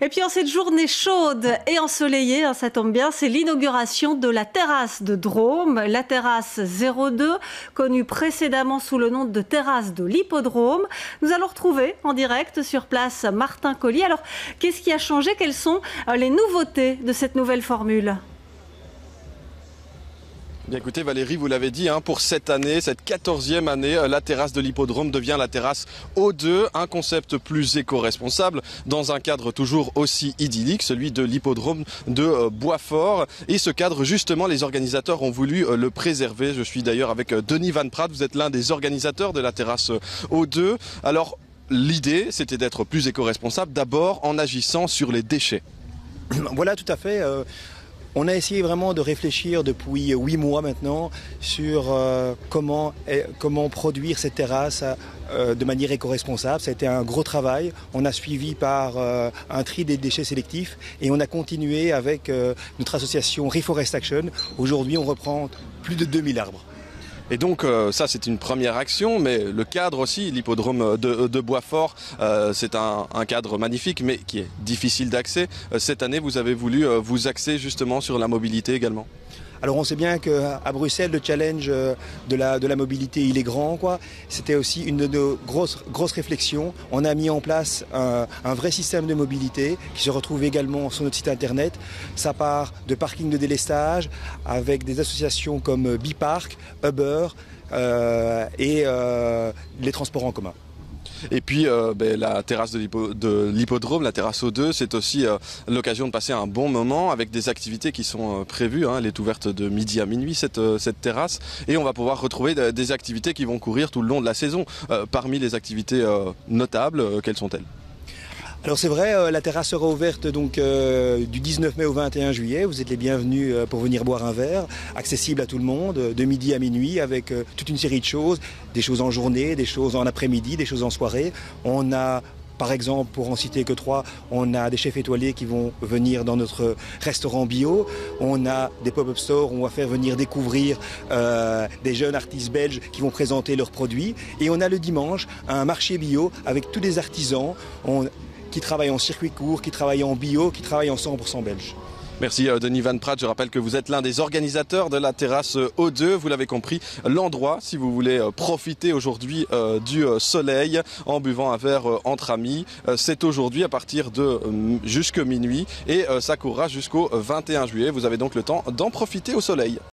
Et puis en cette journée chaude et ensoleillée, ça tombe bien, c'est l'inauguration de la terrasse de Drôme, la terrasse 02, connue précédemment sous le nom de terrasse de l'Hippodrome. Nous allons retrouver en direct sur place Martin Collier. Alors, qu'est-ce qui a changé? Quelles sont les nouveautés de cette nouvelle formule? Bien écoutez Valérie, vous l'avez dit, pour cette année, cette 14e année, la terrasse de l'Hippodrome devient la terrasse O2, un concept plus éco-responsable dans un cadre toujours aussi idyllique, celui de l'Hippodrome de Boisfort. Et ce cadre, justement, les organisateurs ont voulu le préserver. Je suis d'ailleurs avec Denis Van Praat, vous êtes l'un des organisateurs de la terrasse O2. Alors, l'idée, c'était d'être plus éco-responsable, d'abord en agissant sur les déchets. Voilà, tout à fait. On a essayé vraiment de réfléchir depuis 8 mois maintenant sur comment produire cette terrasse de manière éco-responsable. Ça a été un gros travail. On a suivi par un tri des déchets sélectifs et on a continué avec notre association Reforest Action. Aujourd'hui, on reprend plus de 2000 arbres. Et donc ça c'est une première action, mais le cadre aussi, l'hippodrome de Boisfort, c'est un cadre magnifique mais qui est difficile d'accès. Cette année vous avez voulu vous axer justement sur la mobilité également. Alors on sait bien qu'à Bruxelles, le challenge de la mobilité, il est grand, quoi. C'était aussi une de nos grosses réflexions. On a mis en place un vrai système de mobilité qui se retrouve également sur notre site internet. Ça part de parking de délestage avec des associations comme Bipark, Uber et les transports en commun. Et puis la terrasse de l'hippodrome, la terrasse O2, c'est aussi l'occasion de passer un bon moment avec des activités qui sont prévues. Elle est ouverte de midi à minuit cette terrasse et on va pouvoir retrouver des activités qui vont courir tout le long de la saison. Parmi les activités notables, quelles sont-elles ? Alors c'est vrai, la terrasse sera ouverte donc du 19 mai au 21 juillet. Vous êtes les bienvenus pour venir boire un verre, accessible à tout le monde, de midi à minuit, avec toute une série de choses, des choses en journée, des choses en après-midi, des choses en soirée. On a par exemple, pour en citer que 3, on a des chefs étoilés qui vont venir dans notre restaurant bio. On a des pop-up stores où on va faire venir découvrir des jeunes artistes belges qui vont présenter leurs produits. Et on a le dimanche un marché bio avec tous les artisans qui travaillent en circuit court, qui travaillent en bio, qui travaillent en 100% belge. Merci Denis Van Praat, je rappelle que vous êtes l'un des organisateurs de la terrasse O2, vous l'avez compris, l'endroit si vous voulez profiter aujourd'hui du soleil en buvant un verre entre amis, c'est aujourd'hui à partir de jusque minuit et ça courra jusqu'au 21 juillet, vous avez donc le temps d'en profiter au soleil.